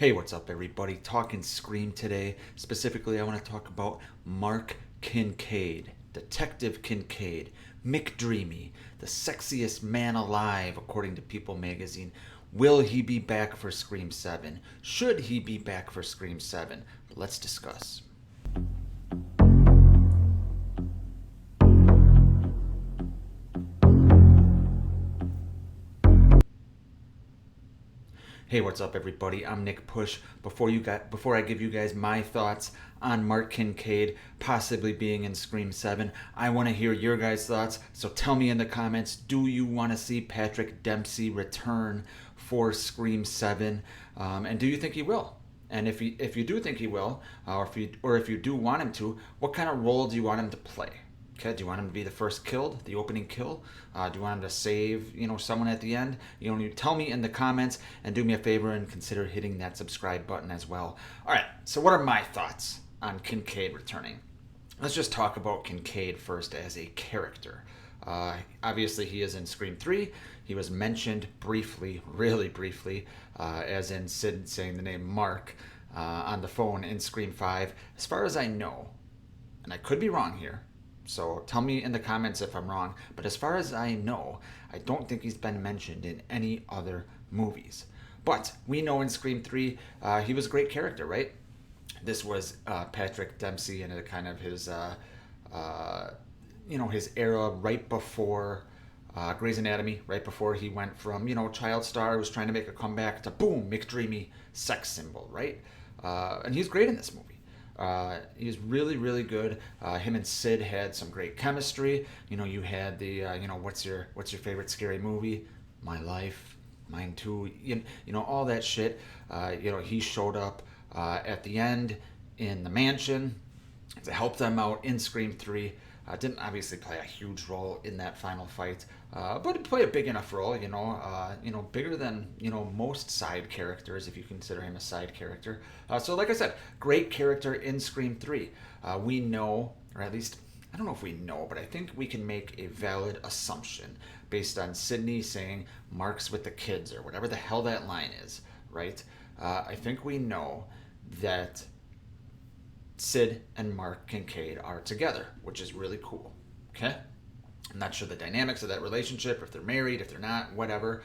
Hey, what's up, everybody? Talking Scream today. Specifically, I want to talk about Mark Kincaid, Detective Kincaid, McDreamy, the sexiest man alive, according to People magazine. Will he be back for Scream 7? Should he be back for Scream 7? Let's discuss. Hey, what's up, everybody? I'm Nick Push. Before I give you guys my thoughts on Mark Kincaid possibly being in Scream 7, I want to hear your guys' thoughts. So tell me in the comments: do you want to see Patrick Dempsey return for Scream 7, and do you think he will? And if you do think he will, or if you do want him to, what kind of role do you want him to play? Okay, do you want him to be the first killed, the opening kill? Do you want him to save, someone at the end? You tell me in the comments, and do me a favor and consider hitting that subscribe button as well. All right, so what are my thoughts on Kincaid returning? Let's just talk about Kincaid first as a character. Obviously, he is in Scream 3. He was mentioned briefly, really briefly, as in Sid saying the name Mark on the phone in Scream 5. As far as I know, and I could be wrong here, so tell me in the comments if I'm wrong, but as far as I know, I don't think he's been mentioned in any other movies. But we know in Scream 3, he was a great character, right? This was Patrick Dempsey and kind of his era right before Grey's Anatomy, right before he went from, child star who was trying to make a comeback to boom, McDreamy sex symbol, right? And he's great in this movie. He's really, really good. Him and Sid had some great chemistry. You had the, what's your favorite scary movie? My Life, mine too. All that shit. He showed up at the end in the mansion to help them out in Scream 3. Didn't obviously play a huge role in that final fight, but it played a big enough role, bigger than most side characters, if you consider him a side character. So, like I said, great character in Scream 3. We know, or at least I don't know if we know, but I think we can make a valid assumption based on Sydney saying Mark's with the kids or whatever the hell that line is, right? I think we know that Sid and Mark Kincaid are together, which is really cool. Okay? I'm not sure the dynamics of that relationship, if they're married, if they're not, whatever.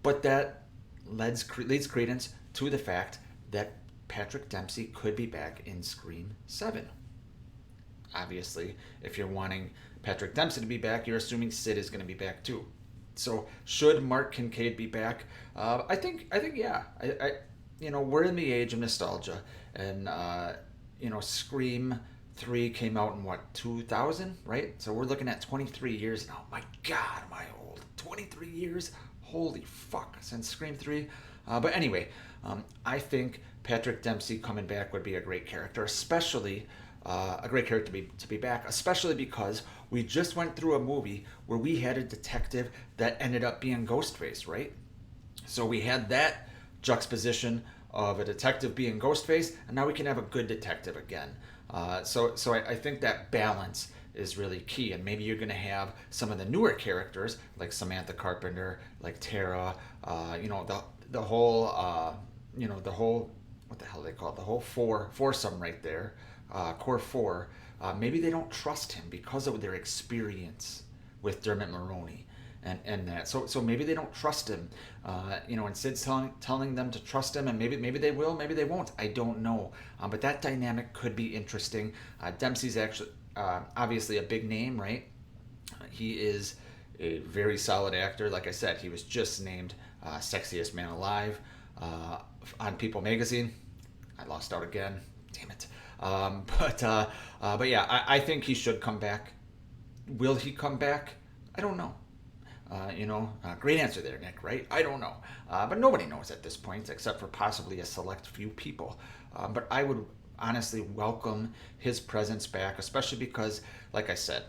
But that leads credence to the fact that Patrick Dempsey could be back in Scream 7. Obviously, if you're wanting Patrick Dempsey to be back, you're assuming Sid is going to be back too. So, should Mark Kincaid be back? I think, yeah. We're in the age of nostalgia, and Scream 3 came out in what, 2000, right? So we're looking at 23 years now. My God, am I old? 23 years? Holy fuck, since Scream 3. But anyway, I think Patrick Dempsey coming back would be a great character, especially a great character to be back, especially because we just went through a movie where we had a detective that ended up being Ghostface, right? So we had that juxtaposition of a detective being Ghostface, and now we can have a good detective again. So I think that balance is really key, and maybe you're going to have some of the newer characters like Samantha Carpenter, like Tara, the whole what the hell do they call it? The whole foursome right there, core four. Maybe they don't trust him because of their experience with Dermot Mulroney. And that, so maybe they don't trust him, and Sid's telling them to trust him, and maybe they will, maybe they won't. I don't know, but that dynamic could be interesting. Dempsey's actually obviously a big name, right? He is a very solid actor. Like I said, he was just named sexiest man alive on People magazine. I lost out again. Damn it. But yeah, I think he should come back. Will he come back? I don't know. Great answer there, Nick, right? I don't know. But nobody knows at this point, except for possibly a select few people. But I would honestly welcome his presence back, especially because, like I said,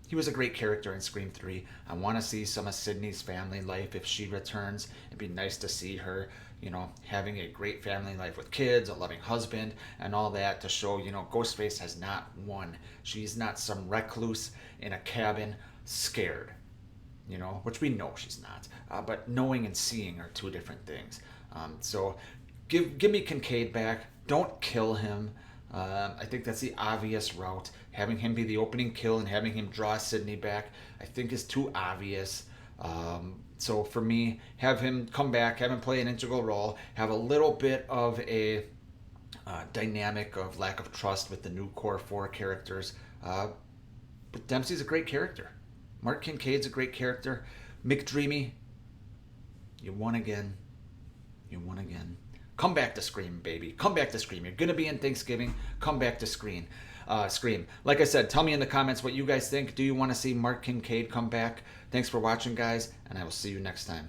he was a great character in Scream 3. I want to see some of Sydney's family life if she returns. It'd be nice to see her, having a great family life with kids, a loving husband, and all that to show, Ghostface has not won. She's not some recluse in a cabin scared. Which we know she's not. But knowing and seeing are two different things. So give me Kincaid back. Don't kill him. I think that's the obvious route. Having him be the opening kill and having him draw Sidney back, I think is too obvious. So for me, have him come back, have him play an integral role, have a little bit of a dynamic of lack of trust with the new core four characters. But Dempsey's a great character. Mark Kincaid's a great character. McDreamy, you won again. You won again. Come back to Scream, baby. Come back to Scream. You're going to be in Thanksgiving. Come back to Scream. Like I said, tell me in the comments what you guys think. Do you want to see Mark Kincaid come back? Thanks for watching, guys, and I will see you next time.